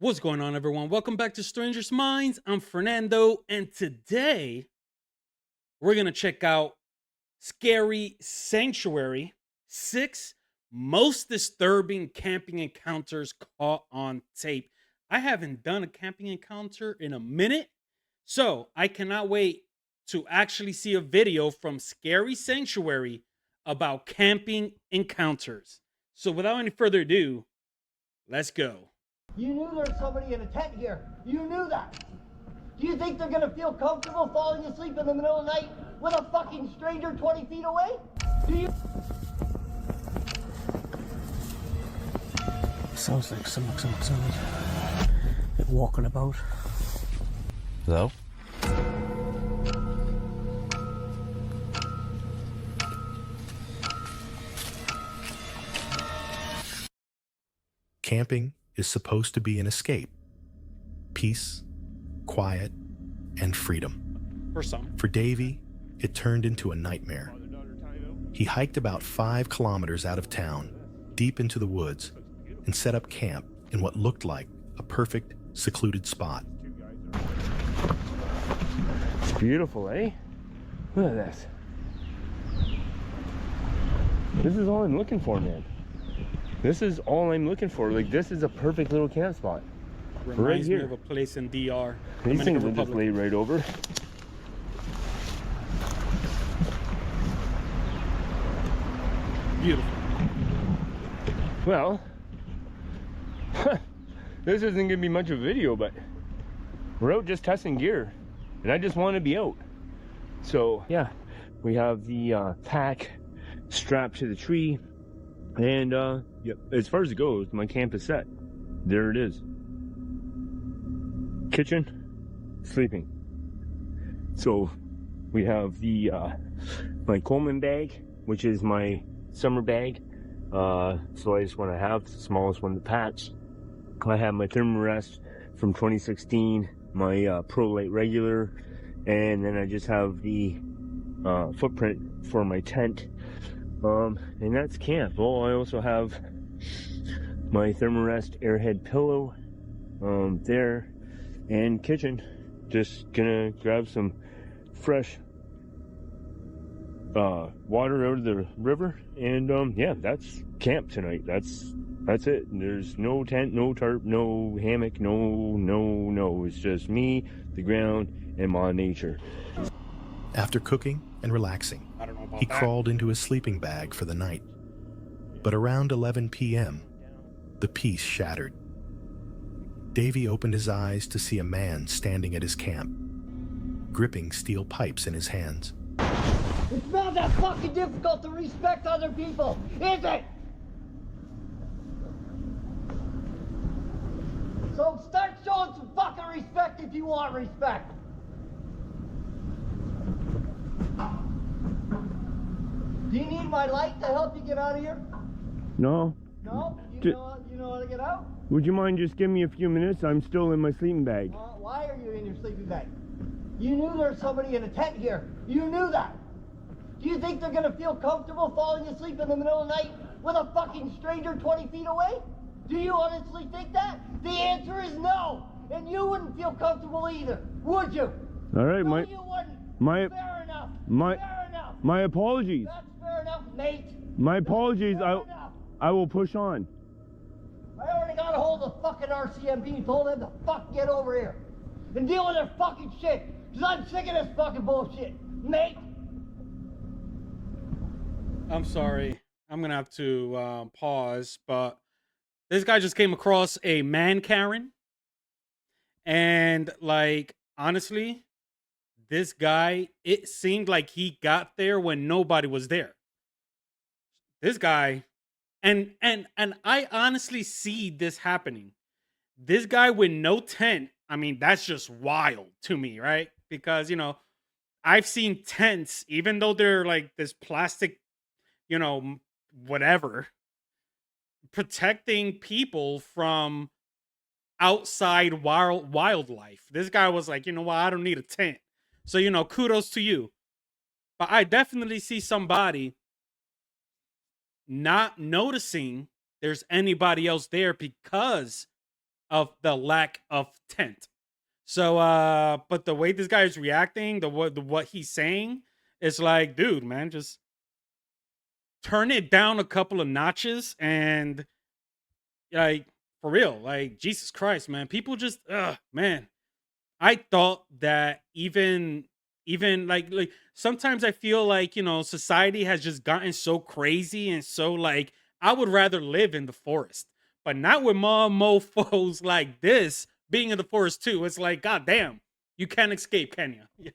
What's going on, everyone? Welcome back to Strangers Minds. I'm Fernando, and today we're going to check out Scary Sanctuary 6 Most Disturbing Camping Encounters Caught on Tape. I haven't done a camping encounter in a minute, so I cannot wait to actually see a video from Scary Sanctuary about camping encounters. So, without any further ado, let's go. You knew there was somebody in a tent here. You knew that. Do you think they're gonna feel comfortable falling asleep in the middle of the night with a fucking stranger 20 feet away? Do you? Sounds like someone's walking about. Hello? Camping is supposed to be an escape. Peace, quiet, and freedom. For some. For Davey, it turned into a nightmare. He hiked about 5 kilometers out of town, deep into the woods, and set up camp in what looked like a perfect, secluded spot. It's beautiful, eh? Look at this. This is all I'm looking for, man. This is all I'm looking for. Like, this is a perfect little camp spot. Reminds me here. of a place in DR. These Dominican things will just Republic. lay right over. Beautiful. Well, this isn't gonna be much of a video, but we're out just testing gear, and I just want to be out. So yeah, we have the pack strapped to the tree, and yep, as far as it goes, my camp is set. There it is. Kitchen, sleeping. So we have the my Coleman bag, which is my summer bag. So I just want to have the smallest one, the patch. I have my Thermarest from 2016, my ProLite regular, and then I just have the footprint for my tent. And that's camp. Oh, I also have my Thermarest Airhead pillow there, and kitchen. Just gonna grab some fresh water out of the river, and yeah, that's camp tonight. That's it. There's no tent, no tarp, no hammock, no. It's just me, the ground, and my nature. After cooking and relaxing, I don't know about he that. crawled into his sleeping bag for the night. But around 11 p.m., the peace shattered. Davey opened his eyes to see a man standing at his camp, gripping steel pipes in his hands. It's not that fucking difficult to respect other people, is it? So start showing some fucking respect if you want respect. Do you need my light to help you get out of here? No? No? D- You know how to get out? Would you mind just giving me a few minutes? I'm still in my sleeping bag. Why are you in your sleeping bag? You knew there was somebody in a tent here. You knew that. Do you think they're gonna feel comfortable falling asleep in the middle of the night with a fucking stranger 20 feet away? Do you honestly think that? The answer is no. And you wouldn't feel comfortable either, would you? All right, No, you wouldn't. my Fair enough. my Fair enough. my apologies. That's fair enough, mate. My apologies. Fair enough. I will push on. I already got a hold of fucking RCMP and told them to fuck get over here and deal with their fucking shit. Because I'm sick of this fucking bullshit, mate. I'm sorry. I'm going to have to pause, but this guy just came across a man Karen. And, like, honestly, this guy, it seemed like he got there when nobody was there. This guy, and I honestly see this happening. This guy with no tent, I mean, that's just wild to me, right? Because, I've seen tents, even though they're like this plastic, whatever, protecting people from outside wildlife. This guy was like, you know what, I don't need a tent. So, kudos to you. But I definitely see somebody not noticing there's anybody else there because of the lack of tent. So, but the way this guy is reacting, what he's saying, is like, dude, man, just turn it down a couple of notches and like for real, like Jesus Christ, man, people just, man. I thought that even like sometimes I feel like, society has just gotten so crazy and so like I would rather live in the forest, but not with mom mofos like this being in the forest too. It's like, god damn, you can't escape, can you?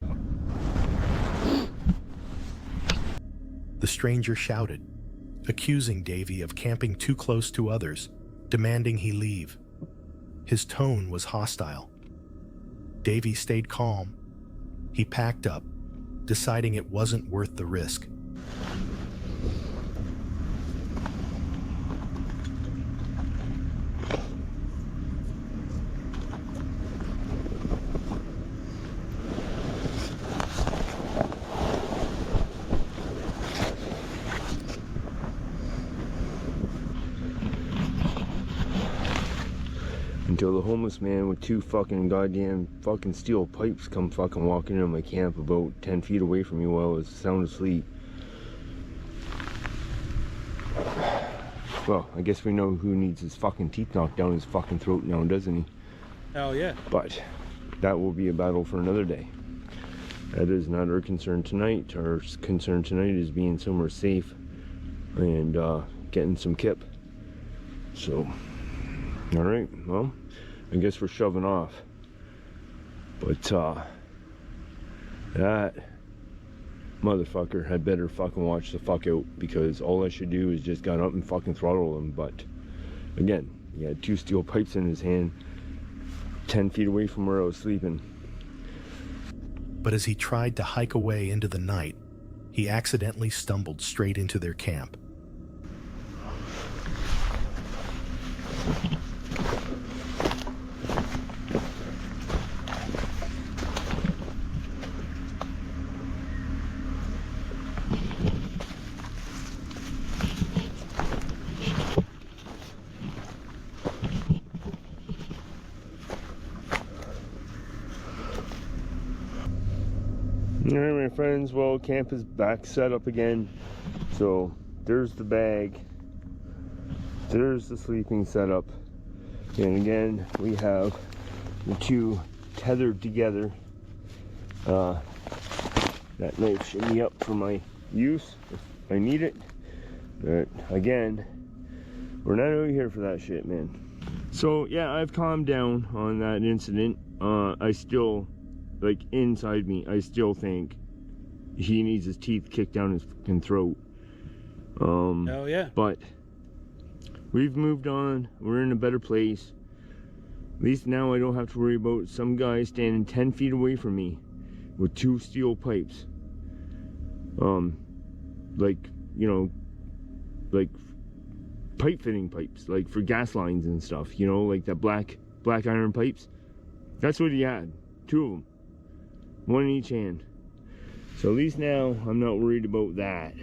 The stranger shouted, accusing Davy of camping too close to others, demanding he leave. His tone was hostile. Davy stayed calm. He packed up, deciding it wasn't worth the risk. Until the homeless man with two fucking goddamn fucking steel pipes come fucking walking into my camp about 10 feet away from me while I was sound asleep. Well, I guess we know who needs his fucking teeth knocked down his fucking throat now, doesn't he? Hell yeah. But that will be a battle for another day. That is not our concern tonight. Our concern tonight is being somewhere safe and getting some kip. So, all right, well, I guess we're shoving off. But that motherfucker had better fucking watch the fuck out, because all I should do is just got up and fucking throttle him. But again, he had two steel pipes in his hand 10 feet away from where I was sleeping. But as he tried to hike away into the night, he accidentally stumbled straight into their camp. Alright, my friends, well, camp is back set up again. So there's the bag, there's the sleeping setup, and again we have the two tethered together. That knife should be up for my use if I need it, but again, we're not out here for that shit, man. So yeah, I've calmed down on that incident. I still, like, inside me, I still think he needs his teeth kicked down his fucking throat. Hell yeah. But we've moved on. We're in a better place. At least now I don't have to worry about some guy standing 10 feet away from me with two steel pipes. Like, you know, like pipe fitting pipes, like for gas lines and stuff, you know, like that black iron pipes. That's what he had. Two of them. One in each hand. So at least now I'm not worried about that.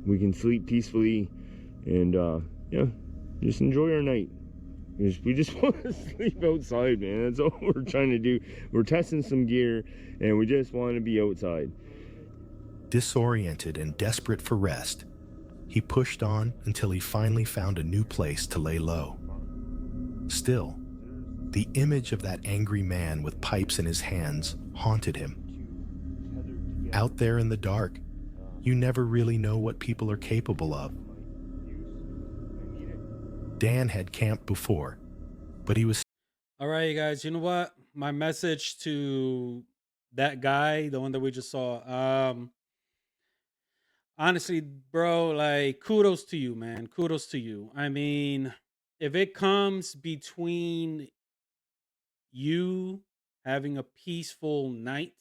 We can sleep peacefully and yeah, just enjoy our night. We just want to sleep outside, man. That's all we're trying to do. We're testing some gear and we just want to be outside. Disoriented and desperate for rest, he pushed on until he finally found a new place to lay low. Still, the image of that angry man with pipes in his hands haunted him. Out there in the dark, you never really know what people are capable of. Dan had camped before, but he was... All right, you guys, you know what? My message to that guy, the one that we just saw, honestly, bro, like, kudos to you, man. Kudos to you. I mean, if it comes between you having a peaceful night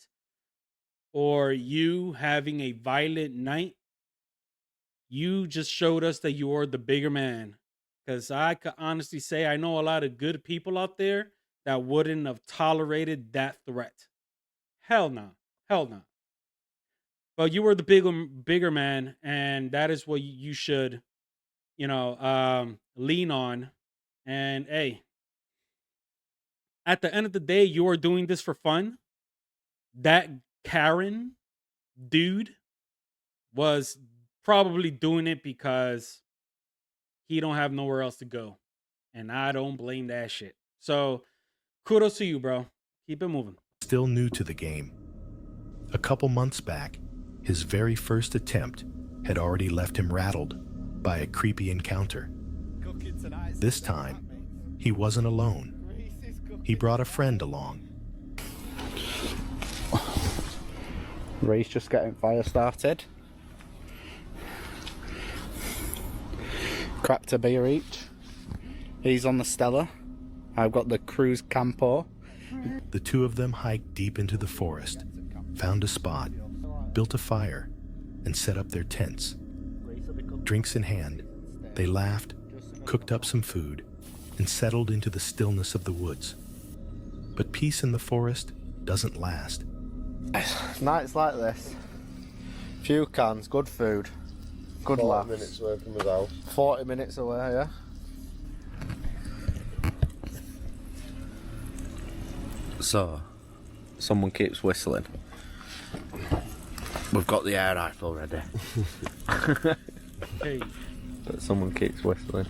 or you having a violent night, you just showed us that you are the bigger man. Because I could honestly say I know a lot of good people out there that wouldn't have tolerated that threat. Hell no. Hell no. But you were the bigger man, and that is what you should, lean on. And hey, at the end of the day, you are doing this for fun. That Karen dude was probably doing it because he don't have nowhere else to go. And I don't blame that shit. So kudos to you, bro. Keep it moving. Still new to the game. A couple months back, his very first attempt had already left him rattled by a creepy encounter. This time, he wasn't alone. He brought a friend along. Ray's just getting fire started. Cracked a beer each. He's on the Stella. I've got the Cruise Campo. The two of them hiked deep into the forest, found a spot, built a fire, and set up their tents. Drinks in hand, they laughed, cooked up some food, and settled into the stillness of the woods. But peace in the forest doesn't last. Nights like this. Few cans, good food, good 40 laughs. minutes away from his house. 40 minutes away, yeah. So, someone keeps whistling. We've got the air rifle ready. Hey, But someone keeps whistling.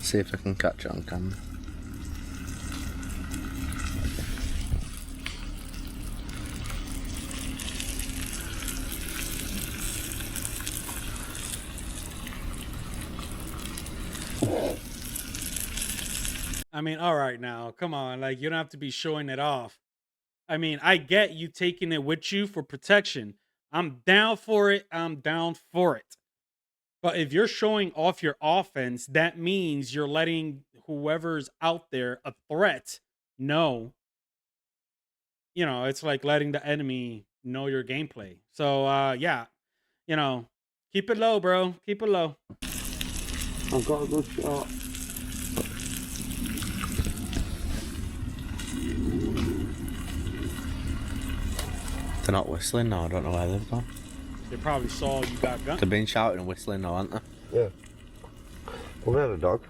See if I can catch it on camera. I mean, all right now, come on. Like, you don't have to be showing it off. I mean, I get you taking it with you for protection. I'm down for it. I'm down for it. But if you're showing off your offense, that means you're letting whoever's out there, a threat, know. You know, it's like letting the enemy know your gameplay. So, yeah, you know, keep it low, bro. Keep it low. I've got a good shot. They're not whistling now, I don't know where they've gone. They probably saw you got gun. They've been shouting and whistling now, aren't they? Yeah. Well, we had a dog.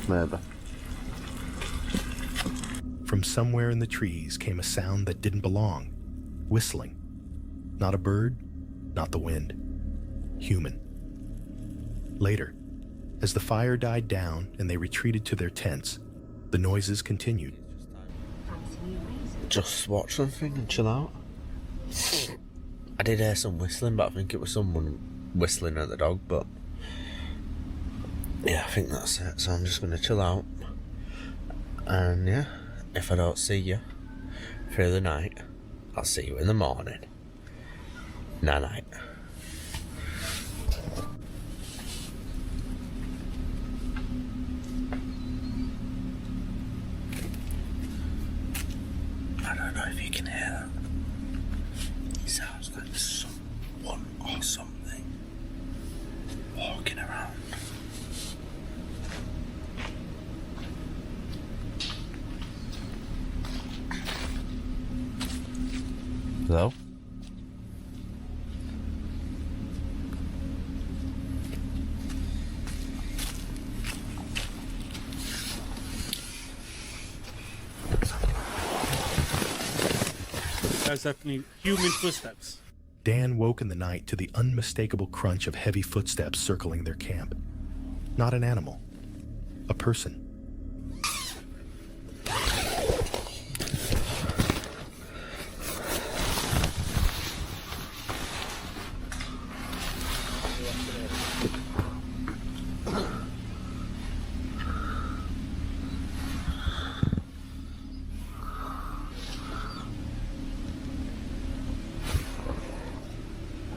Maybe. From somewhere in the trees came a sound that didn't belong. Whistling. Not a bird, not the wind. Human. Later, as the fire died down and they retreated to their tents, the noises continued. Just watch something and chill out. I did hear some whistling, but I think it was someone whistling at the dog, but yeah, I think that's it. So I'm just going to chill out. And yeah, if I don't see you through the night, I'll see you in the morning. Night. I don't know if you can hear that. It sounds like someone or something walking around. Hello? That's definitely human footsteps. Dan woke in the night to the unmistakable crunch of heavy footsteps circling their camp. Not an animal. A person.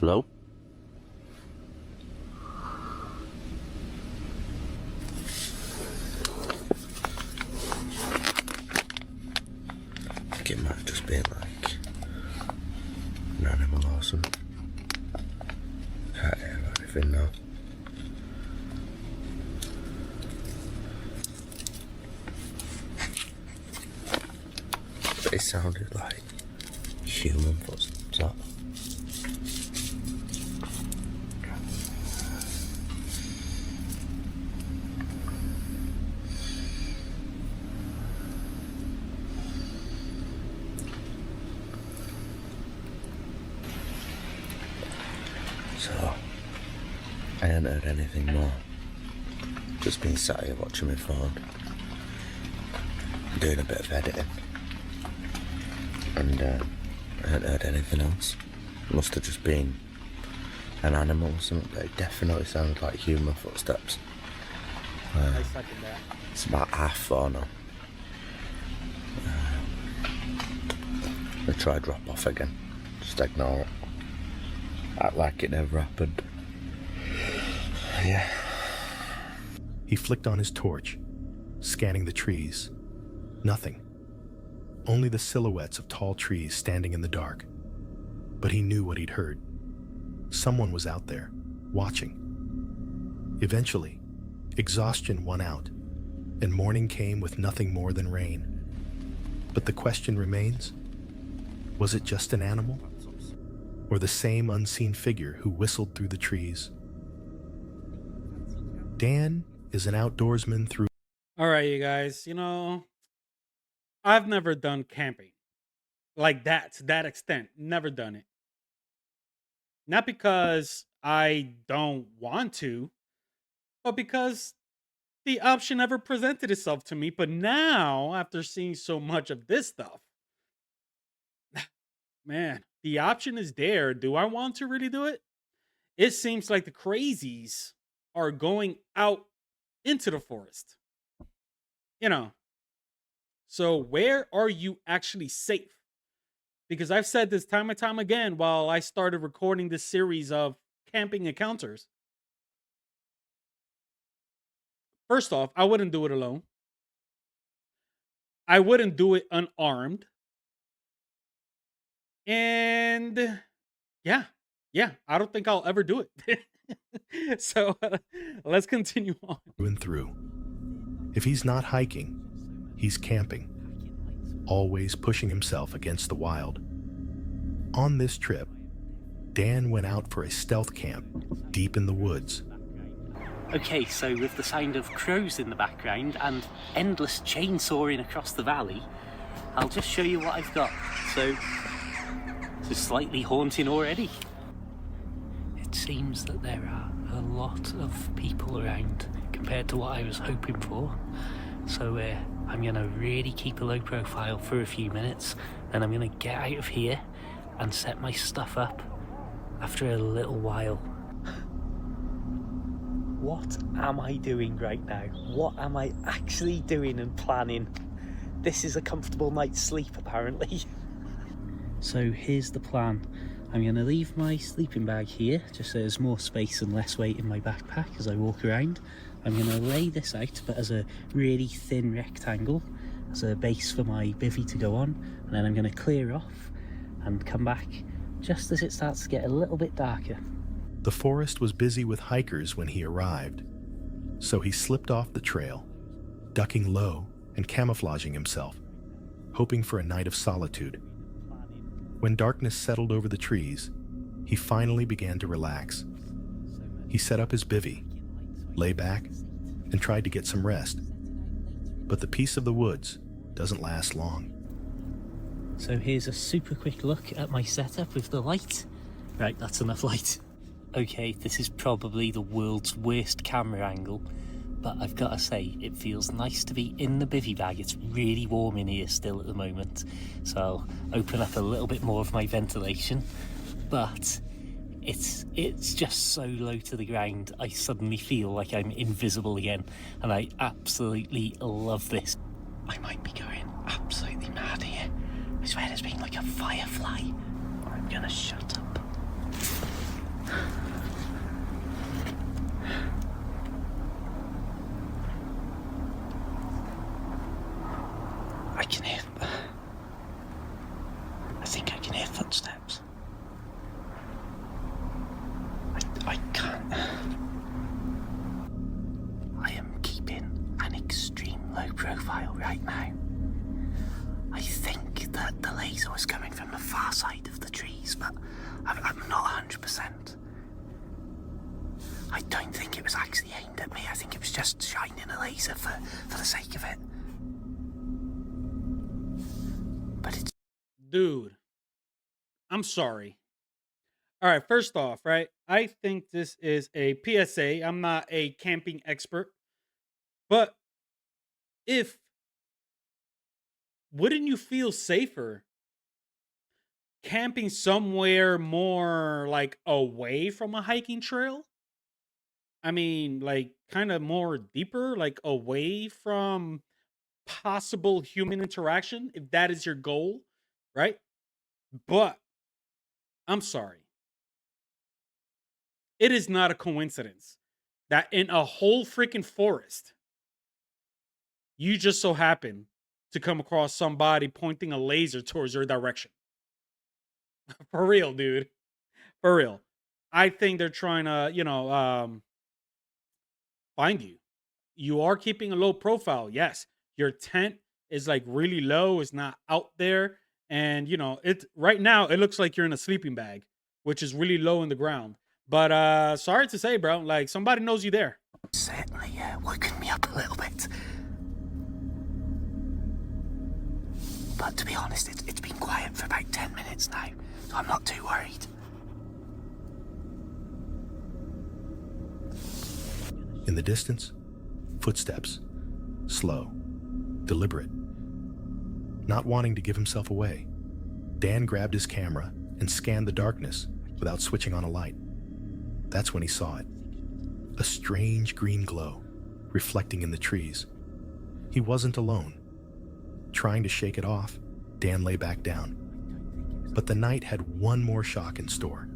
Hello? I think it might just be like an animal or something. Can't hear anything now. But it sounded like human footsteps. So, I hadn't heard anything more. Just been sat here watching my phone, doing a bit of editing, and I hadn't heard anything else. It must have just been an animal or something, but it definitely sounded like human footsteps. I second that. It's about 4:30 now. I try drop off again. Just ignore it. Act like it never happened. Yeah. He flicked on his torch, scanning the trees. Nothing. Only the silhouettes of tall trees standing in the dark. But he knew what he'd heard. Someone was out there, watching. Eventually, exhaustion won out, and morning came with nothing more than rain. But the question remains, was it just an animal? Or the same unseen figure who whistled through the trees? Dan is an outdoorsman through. All right, you guys, you know, I've never done camping like that to that extent. Never done it. Not because I don't want to, but because the option never presented itself to me. But now, after seeing so much of this stuff, man, the option is there. Do I want to really do it? It seems like the crazies are going out into the forest. You know, so where are you actually safe? Because I've said this time and time again while I started recording this series of camping encounters. First off, I wouldn't do it alone. I wouldn't do it unarmed. And yeah, I don't think I'll ever do it. So let's continue on. Through and through. If he's not hiking, he's camping, always pushing himself against the wild. On this trip, Dan went out for a stealth camp deep in the woods. Okay, so with the sound of crows in the background and endless chainsawing across the valley, I'll just show you what I've got. So, it's slightly haunting already. It seems that there are a lot of people around compared to what I was hoping for. So I'm going to really keep a low profile for a few minutes, then I'm going to get out of here and set my stuff up after a little while. What am I doing right now? What am I actually doing and planning? This is a comfortable night's sleep, apparently. So here's the plan. I'm going to leave my sleeping bag here, just so there's more space and less weight in my backpack as I walk around. I'm going to lay this out, but as a really thin rectangle, as a base for my bivvy to go on, and then I'm going to clear off and come back just as it starts to get a little bit darker. The forest was busy with hikers when he arrived, so he slipped off the trail, ducking low and camouflaging himself, hoping for a night of solitude. When darkness settled over the trees, he finally began to relax. He set up his bivvy, lay back, and tried to get some rest. But the peace of the woods doesn't last long. So here's a super quick look at my setup with the light. Right, that's enough light. Okay, this is probably the world's worst camera angle, but I've got to say, it feels nice to be in the bivvy bag. It's really warm in here still at the moment, so I'll open up a little bit more of my ventilation, but it's just so low to the ground, I suddenly feel like I'm invisible again, and I absolutely love this. I might be going absolutely mad here. I swear there's been like a firefly. I'm gonna shut up. I can hear... I think I can hear footsteps. I can't... I am keeping an extreme low profile right now. I think that the laser was coming from the far side of the trees, but I'm not 100%. I don't think it was actually aimed at me. I think it was just shining a laser for the sake of it. But it's... Dude, I'm sorry. All right, first off, right? I think this is a PSA. I'm not a camping expert, but if wouldn't you feel safer camping somewhere more like away from a hiking trail? I mean, like kind of more deeper, like away from possible human interaction, if that is your goal, right? But I'm sorry, it is not a coincidence that in a whole freaking forest, you just so happen to come across somebody pointing a laser towards your direction. For real, dude. For real. I think they're trying to, find you. You are keeping a low profile. Yes. Your tent is like really low, it's not out there. And it right now it looks like you're in a sleeping bag, which is really low in the ground. But sorry to say, bro, like somebody knows you there. Certainly woken me up a little bit. But to be honest, it's been quiet for about 10 minutes now, so I'm not too worried. In the distance, footsteps, slow, deliberate. Not wanting to give himself away, Dan grabbed his camera and scanned the darkness without switching on a light. That's when he saw it. A strange green glow, reflecting in the trees. He wasn't alone. Trying to shake it off, Dan lay back down. But the night had one more shock in store.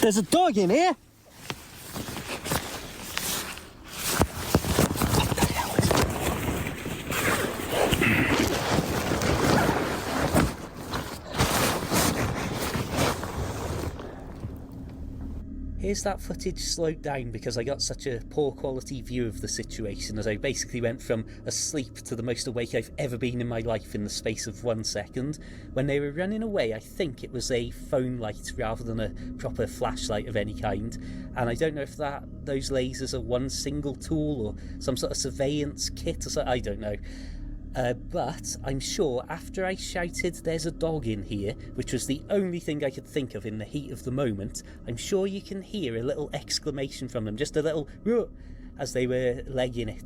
There's a dog in here. Here's that footage slowed down because I got such a poor quality view of the situation as I basically went from asleep to the most awake I've ever been in my life in the space of 1 second. When they were running away, I think it was a phone light rather than a proper flashlight of any kind, and I don't know if those lasers are one single tool or some sort of surveillance kit or something, I don't know. But I'm sure after I shouted "there's a dog in here," which was the only thing I could think of in the heat of the moment, I'm sure you can hear a little exclamation from them, just a little "Ruh," as they were legging it.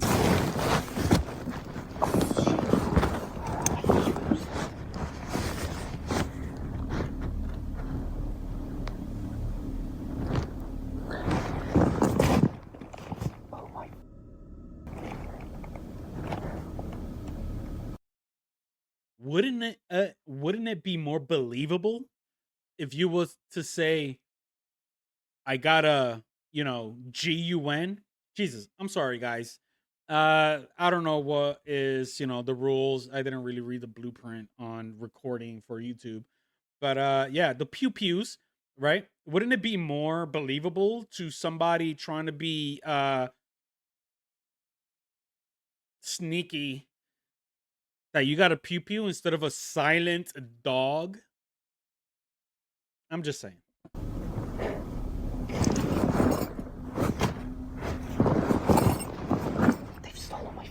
Wouldn't it be more believable if you was to say I got a, GUN? Jesus, I'm sorry guys. I don't know what is, the rules. I didn't really read the blueprint on recording for YouTube. But yeah, the pew pews, right? Wouldn't it be more believable to somebody trying to be sneaky that you got a pew pew instead of a silent dog? I'm just saying. They've stolen my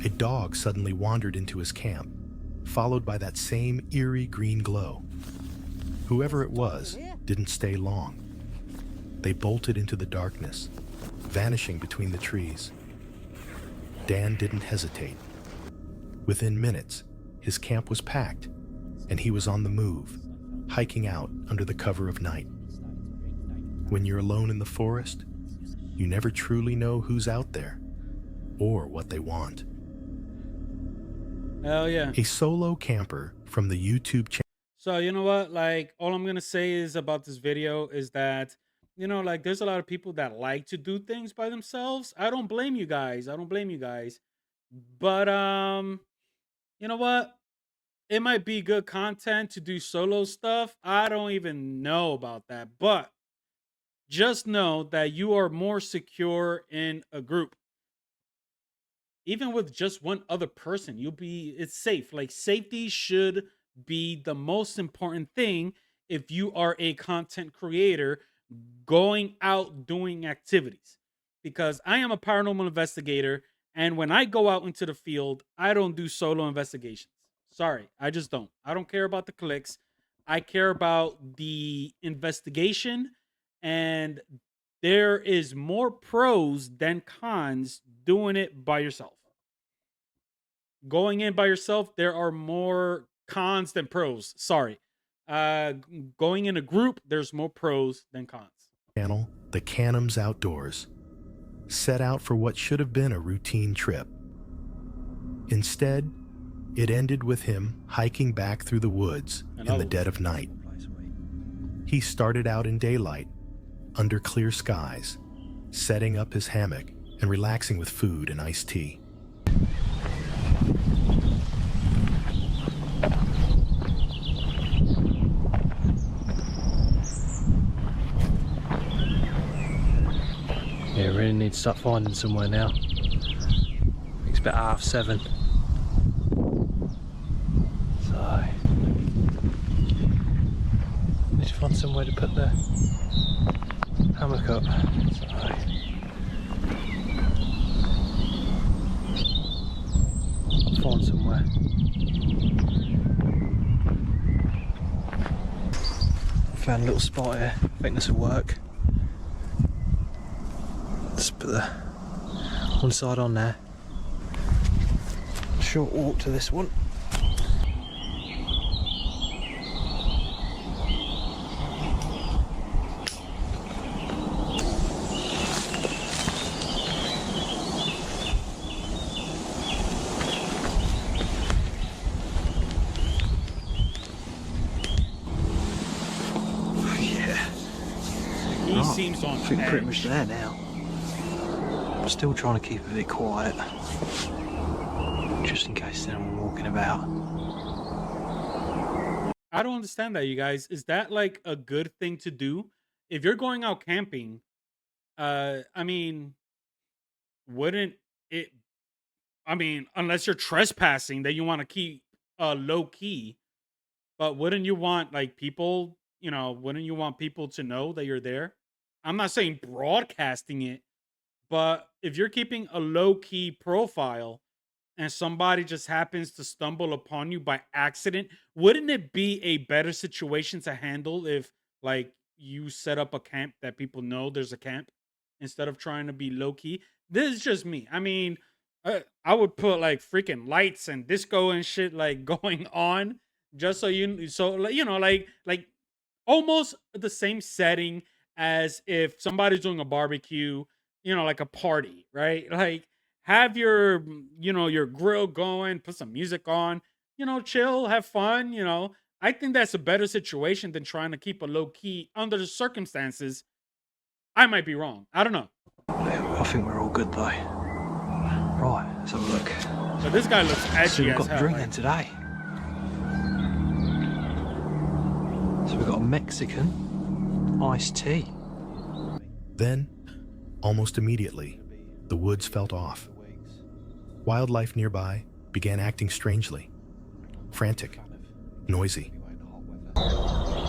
A dog suddenly wandered into his camp, followed by that same eerie green glow. Whoever it was didn't stay long. They bolted into the darkness, vanishing between the trees. Dan didn't hesitate. Within minutes, his camp was packed, and he was on the move, hiking out under the cover of night. When you're alone in the forest, you never truly know who's out there or what they want. Hell yeah. A solo camper from the YouTube channel. So you know what? Like all I'm gonna say is about this video is that like there's a lot of people that like to do things by themselves. I don't blame you guys. I don't blame you guys. But you know what? It might be good content to do solo stuff. I don't even know about that. But just know that you are more secure in a group. Even with just one other person, it's safe. Like, safety should be the most important thing if you are a content creator going out doing activities. Because I am a paranormal investigator, and when I go out into the field, I don't do solo investigations. Sorry, I just don't. I don't care about the clicks. I care about the investigation, and there is more pros than cons doing it by yourself. Going in by yourself, there are more cons than pros. Sorry. Going in a group, there's more pros than cons. Channel, the Canhams Outdoors, set out for what should have been a routine trip. Instead, it ended with him hiking back through the woods in the dead of night. He started out in daylight, under clear skies, setting up his hammock and relaxing with food and iced tea. Yeah, really need to start finding somewhere now. It's about 7:30. So, need to find somewhere to put the hammock up. So, I'll find somewhere. Found a little spot here. I think this will work. Just put the one side on there. Short walk to this one. He seems on I think pretty much edge. there now. I'm still trying to keep it a bit quiet, just in case there's anyone walking about. I don't understand that, you guys. Is that like a good thing to do? If you're going out camping, I mean, wouldn't it? I mean, unless you're trespassing, that you want to keep low key. But wouldn't you want like people? You know, wouldn't you want people to know that you're there? I'm not saying broadcasting it, but if you're keeping a low key profile and somebody just happens to stumble upon you by accident, wouldn't it be a better situation to handle if like you set up a camp that people know there's a camp instead of trying to be low key? This is just me. I mean, I would put like freaking lights and disco and shit like going on just so you know, like almost the same setting as if somebody's doing a barbecue, you know, like a party, right? Like have your, you know, your grill going, put some music on, you know, chill, have fun, you know. I think that's a better situation than trying to keep a low key under the circumstances. I might be wrong. I don't know. I think we're all good though. Right, let's have a look. But this guy looks So edgy we've as got a hell. drink Like, then today. So we've got a Mexican iced tea. Then, almost immediately, the woods felt off. Wildlife nearby began acting strangely, frantic, noisy.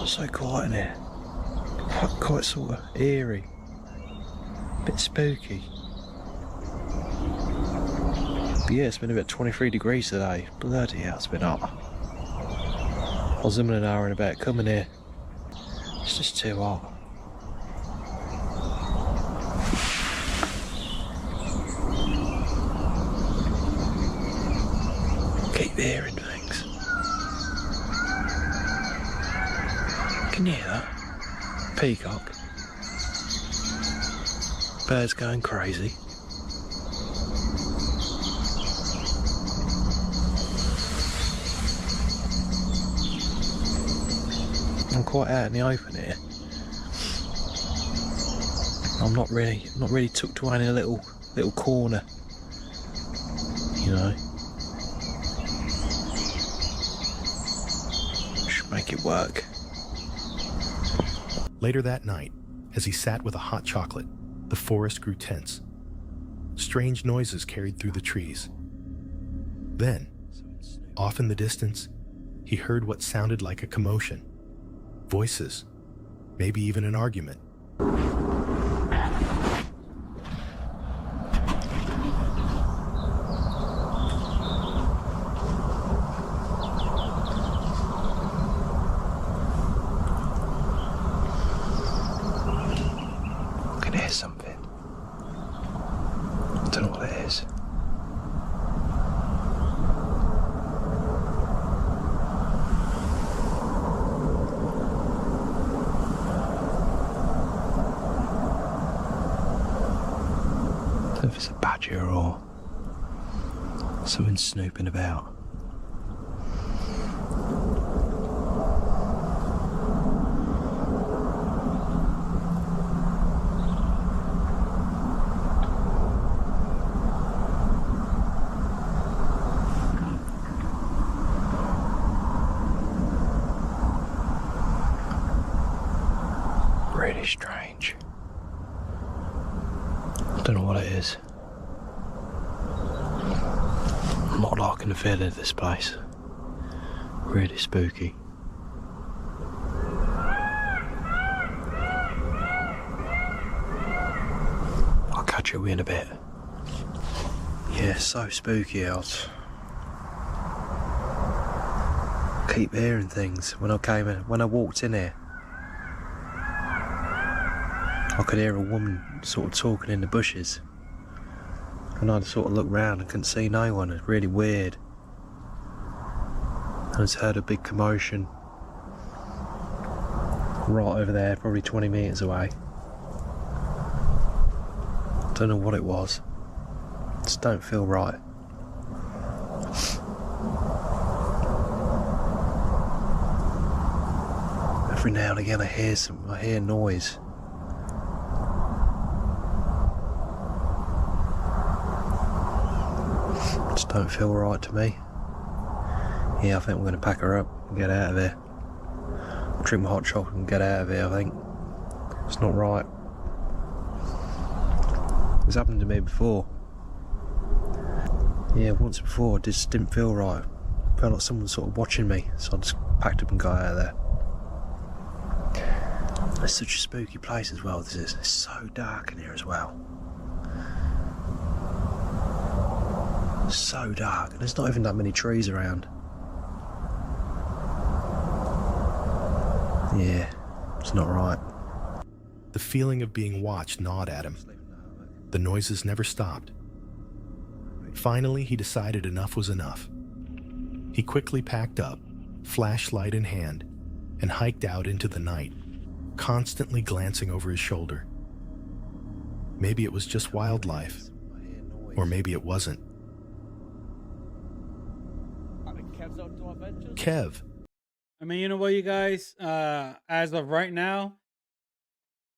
So quiet in here. Quite sort of eerie. Bit spooky. But yeah, it's been about 23 degrees today. Bloody hell, it's been hot. I was in an hour and about coming here. It's just too hot. Keep hearing things. Can you hear that? Peacock. Birds going crazy. I'm quite out in the open here. I'm not really tucked away in a little corner. You know. Should make it work. Later that night, As he sat with a hot chocolate, the forest grew tense. Strange noises carried through the trees. Then, off in the distance, he heard what sounded like a commotion. Voices, maybe even an argument. I can hear something. I don't know what it is. I don't know if it's a badger or something snooping about. Really strange. I don't know what it is. I'm not liking the feel of this place. Really spooky. I'll catch you in a bit. Yeah, so spooky out. Keep hearing things. When I walked in here, I could hear a woman sort of talking in the bushes. And I sort of looked round and couldn't see no one. It's really weird. And I just heard a big commotion right over there, probably 20 metres away. Don't know what it was. Just don't feel right. Every now and again I hear noise. Just don't feel right to me. Yeah, I think we're going to pack her up and get out of here. Drink my hot chocolate and get out of here, I think. It's not right. It's happened to me before. Yeah, once before, it just didn't feel right. Felt like someone was sort of watching me, so I just packed up and got out of there. It's such a spooky place as well, this is. It's so dark in here as well. So dark, and there's not even that many trees around. Yeah, it's not right. The feeling of being watched gnawed at him. The noises never stopped. Finally, he decided enough was enough. He quickly packed up, flashlight in hand, and hiked out into the night, constantly glancing over his shoulder. Maybe it was just wildlife, or maybe it wasn't. Kev. I mean, you know what, you guys? As of right now,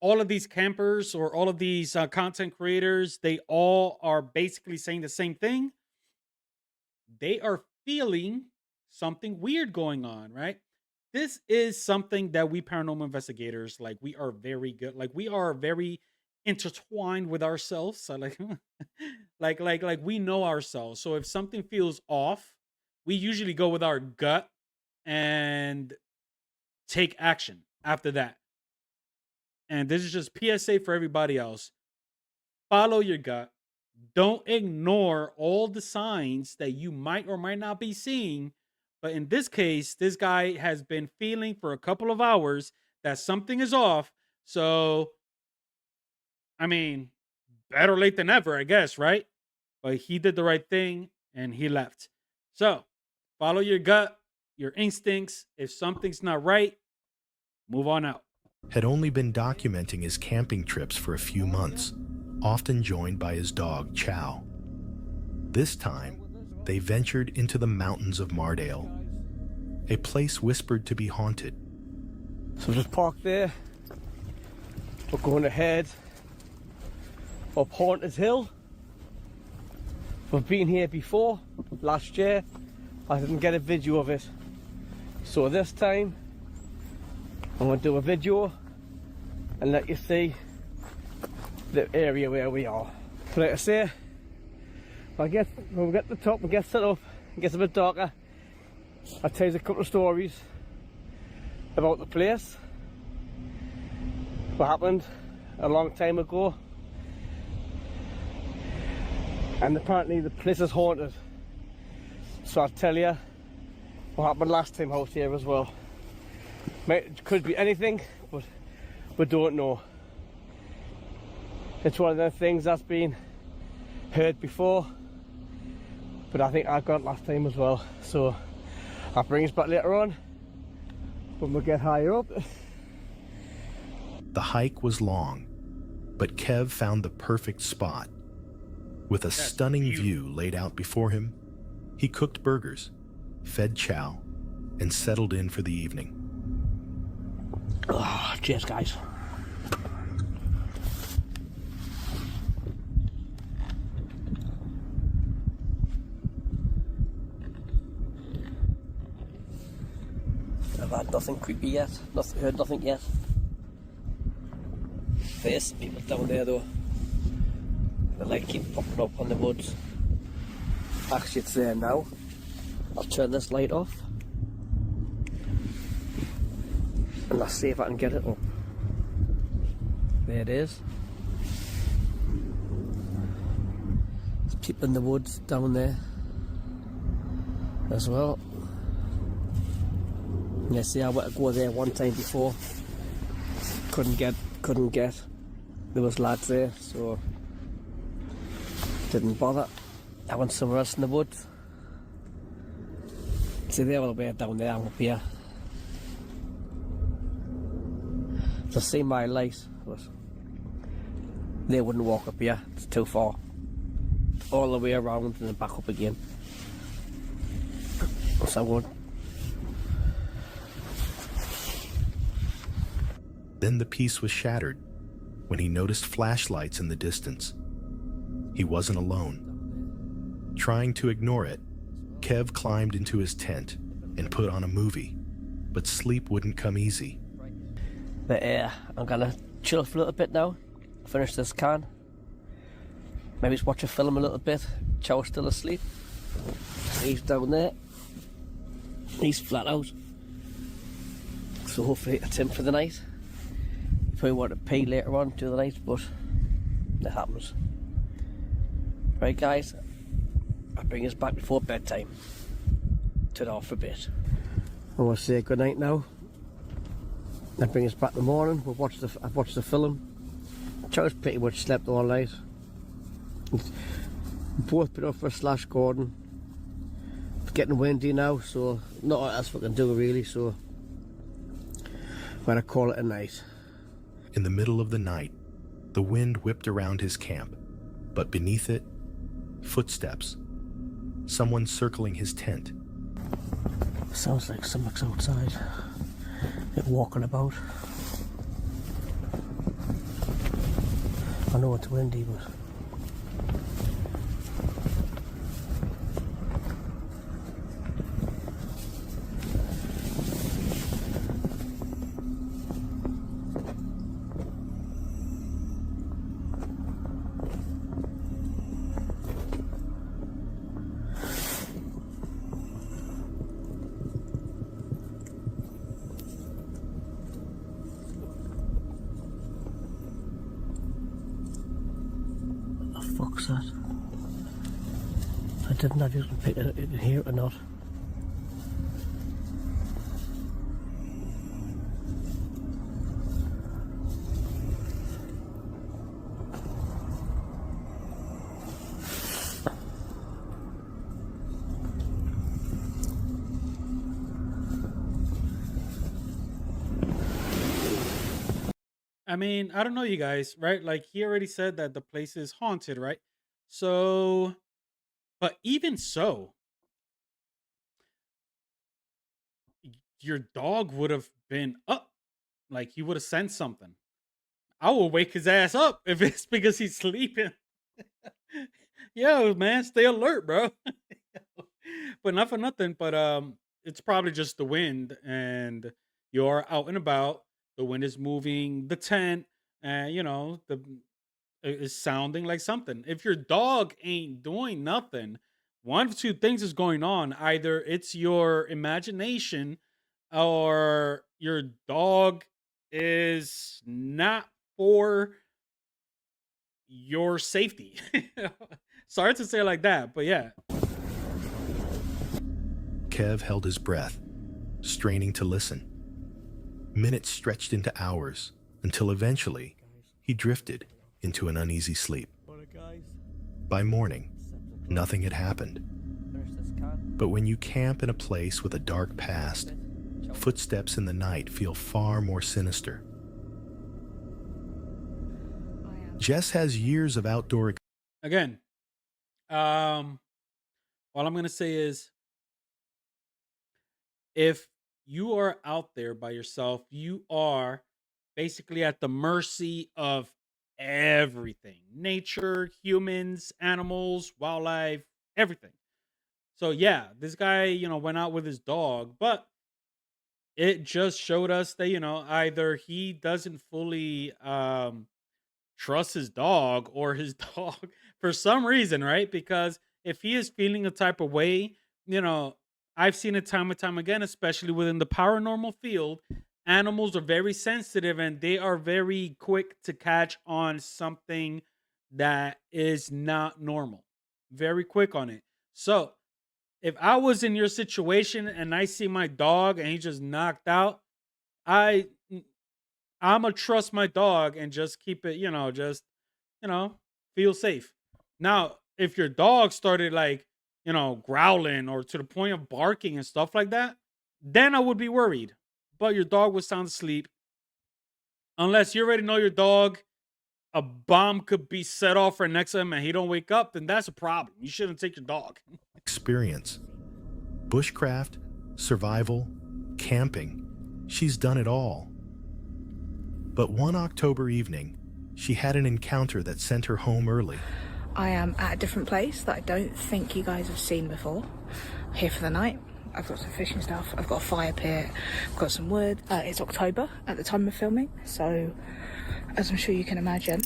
all of these campers or all of these content creators, they all are basically saying the same thing. They are feeling something weird going on, right? This is something that we paranormal investigators, like, we are very good. Like, we are very intertwined with ourselves. So like, like we know ourselves. So if something feels off, we usually go with our gut and take action after that. And this is just PSA for everybody else. Follow your gut. Don't ignore all the signs that you might or might not be seeing. But in this case, this guy has been feeling for a couple of hours that something is off. So, I mean, better late than never, I guess, right? But he did the right thing and he left. So, follow your gut, your instincts. If something's not right, move on out. Had only been documenting his camping trips for a few months, often joined by his dog, Chow. This time, they ventured into the mountains of Mardale, a place whispered to be haunted. So just parked there. We're going ahead up Haunted Hill. We've been here before, last year. I didn't get a video of it. So this time, I'm going to do a video and let you see the area where we are. But like I say, when we get to the top and get set up, it gets a bit darker, I'll tell you a couple of stories about the place, what happened a long time ago, and apparently the place is haunted. So I'll tell you what happened last time out here as well. It could be anything, but we don't know. It's one of the things that's been heard before, but I think I got last time as well. So I'll bring us back later on when we get higher up. The hike was long, but Kev found the perfect spot. With a stunning view laid out before him, he cooked burgers, fed Chow, and settled in for the evening. Oh, cheers, guys. I've had nothing creepy yet, heard nothing yet. There's some people down there though. The light keep popping up on the woods. Actually, it's there now. I'll turn this light off. And let's see if I can get it up. There it is. There's people in the woods down there as well. Yeah, see, I went to go there one time before. Couldn't get. There was lads there, so didn't bother. I went somewhere else in the woods. See, they're all the way down there. I'm up here. To see my light, but they wouldn't walk up here. It's too far. All the way around and then back up again. So I would. Then the peace was shattered when he noticed flashlights in the distance. He wasn't alone. Trying to ignore it, Kev climbed into his tent and put on a movie, but sleep wouldn't come easy. But I'm gonna chill for a little bit now, finish this can, maybe just watch a film a little bit. Chow's still asleep. He's down there. He's flat out. So hopefully it's him for the night. Probably want to pee later on through the night, but it happens. Right guys, I'll bring us back before bedtime. Turn off for a bit. I want to say good night now. I'll bring us back in the morning. I've watched the film. Chow's pretty much slept all night. Both been up for a Slash Gordon. It's getting windy now, so not what else we can do really, so I'm gonna call it a night. In the middle of the night, the wind whipped around his camp, but beneath it, footsteps. Someone circling his tent. Sounds like something's outside. They're walking about. I know it's windy, but fuck's that? I didn't know if you can pick it in here or not. I mean, I don't know, you guys, right? Like, he already said that the place is haunted, right? So, but even so, your dog would have been up. Like, he would have sensed something. I will wake his ass up if it's because he's sleeping. Yo, man, stay alert, bro. But not for nothing, but it's probably just the wind, and you're out and about. The wind is moving the tent, and you know the is sounding like something. If your dog ain't doing nothing, one of two things is going on. Either it's your imagination or your dog is not for your safety. Sorry to say it like that, but yeah. Kev held his breath, straining to listen. Minutes stretched into hours until eventually he drifted into an uneasy sleep. By morning, nothing had happened. But when you camp in a place with a dark past, footsteps in the night feel far more sinister. Jess has years of outdoor. Again, all I'm gonna say is, if you are out there by yourself, you are basically at the mercy of everything: nature, humans, animals, wildlife, everything. So yeah, this guy, went out with his dog, but it just showed us that, either he doesn't fully trust his dog, or his dog for some reason, right? Because if he is feeling a type of way, I've seen it time and time again, especially within the paranormal field. Animals are very sensitive and they are very quick to catch on something that is not normal. Very quick on it. So if I was in your situation and I see my dog and he just knocked out, I'm gonna trust my dog and just keep it, feel safe. Now, if your dog started like, growling or to the point of barking and stuff like that, then I would be worried. But your dog was sound asleep. Unless you already know your dog, a bomb could be set off right next to him and he don't wake up, then that's a problem. You shouldn't take your dog. Experience. Bushcraft, survival, camping. She's done it all. But one October evening, she had an encounter that sent her home early. I am at a different place that I don't think you guys have seen before. I'm here for the night. I've got some fishing stuff. I've got a fire pit. I've got some wood. It's October at the time of filming, so as I'm sure you can imagine,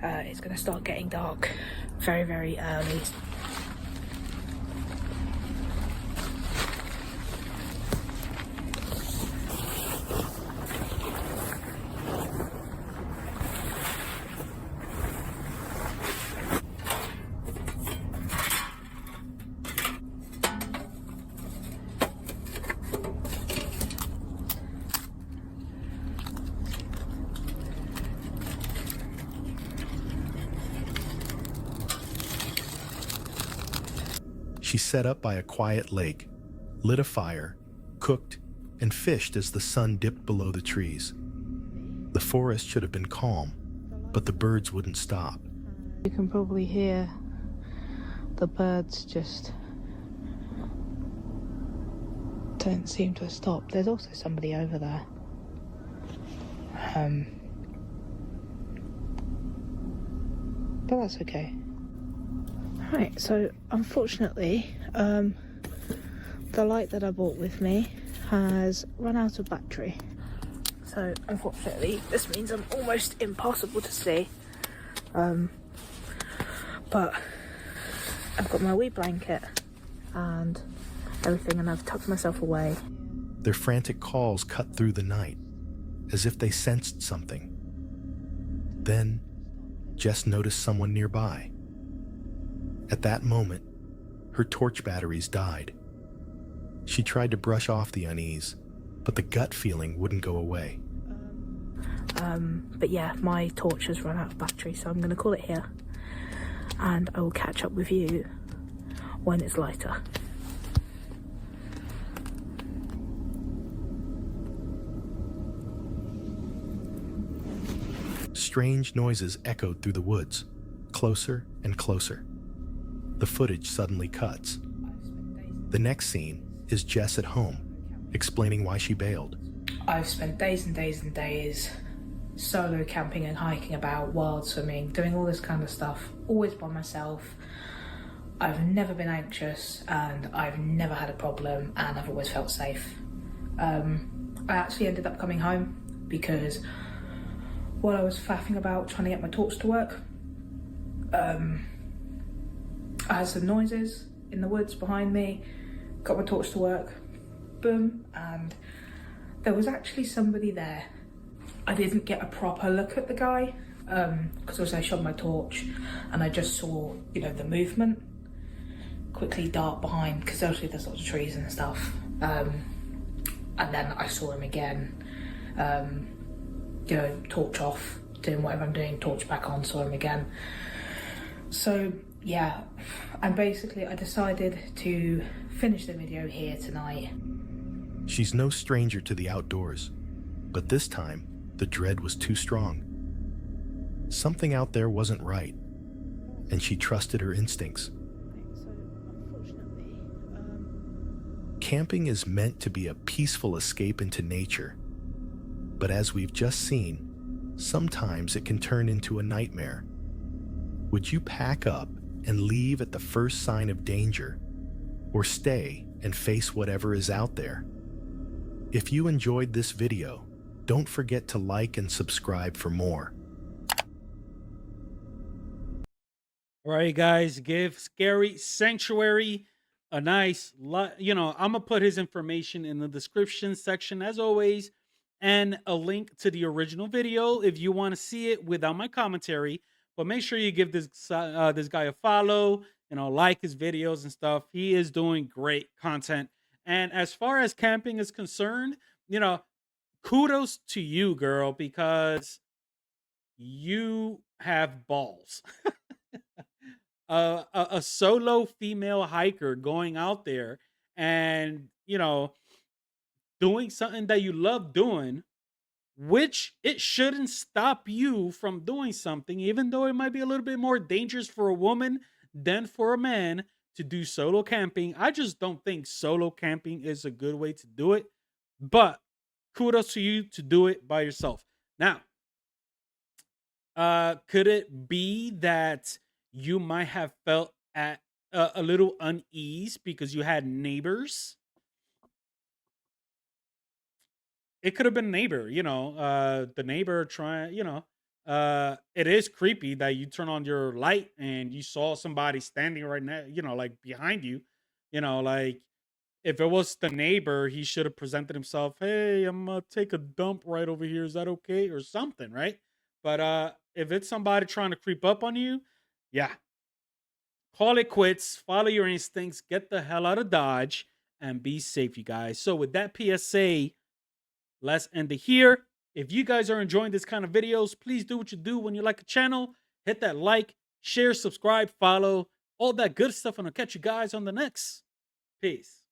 it's going to start getting dark very, very early. She set up by a quiet lake, lit a fire, cooked, and fished as the sun dipped below the trees. The forest should have been calm, but the birds wouldn't stop. You can probably hear the birds just don't seem to stop. There's also somebody over there. But that's okay. Right, so unfortunately, the light that I brought with me has run out of battery. So unfortunately, this means I'm almost impossible to see. But I've got my wee blanket and everything, and I've tucked myself away. Their frantic calls cut through the night, as if they sensed something. Then, Jess noticed someone nearby. At that moment, her torch batteries died. She tried to brush off the unease, but the gut feeling wouldn't go away. But yeah, my torch has run out of battery, so I'm going to call it here. And I will catch up with you when it's lighter. Strange noises echoed through the woods, closer and closer. The footage suddenly cuts. The next scene is Jess at home, explaining why she bailed. I've spent days and days and days solo camping and hiking about, wild swimming, doing all this kind of stuff, always by myself. I've never been anxious and I've never had a problem, and I've always felt safe. I actually ended up coming home because while I was faffing about trying to get my torch to work, I heard some noises in the woods behind me, got my torch to work, boom, and there was actually somebody there. I didn't get a proper look at the guy, because also I shot my torch and I just saw, you know, the movement quickly dart behind, because obviously there's lots of trees and stuff, and then I saw him again, you know, torch off, doing whatever I'm doing, torch back on, saw him again. So yeah, and basically I decided to finish the video here tonight. She's no stranger to the outdoors, but this time the dread was too strong. Something out there wasn't right, and she trusted her instincts. Camping is meant to be a peaceful escape into nature, but as we've just seen, sometimes it can turn into a nightmare. Would you pack up and leave at the first sign of danger, or stay and face whatever is out there? If you enjoyed this video, don't forget to like and subscribe for more. All right, guys, give Scary Sanctuary a nice, you know, I'm going to put his information in the description section as always, and a link to the original video if you want to see it without my commentary. But make sure you give this guy a follow, you know, like his videos and stuff. He is doing great content. And as far as camping is concerned, you know, kudos to you, girl, because you have balls. A solo female hiker going out there and, you know, doing something that you love doing, which it shouldn't stop you from doing something, even though it might be a little bit more dangerous for a woman than for a man to do solo camping. I just don't think solo camping is a good way to do it, but kudos to you to do it by yourself. Now, could it be that you might have felt at a little unease because you had neighbors? It could have been a neighbor, you know, the neighbor trying, you know, it is creepy that you turn on your light and you saw somebody standing right now, you know, like behind you, you know, like if it was the neighbor, he should have presented himself. Hey, I'm gonna take a dump right over here. Is that okay? Or something, right? But if it's somebody trying to creep up on you, yeah, call it quits, follow your instincts, get the hell out of Dodge, and be safe, you guys. So with that PSA, let's end it here. If you guys are enjoying this kind of videos, please do what you do when you like a channel. Hit that like, share, subscribe, follow, all that good stuff, and I'll catch you guys on the next. Peace.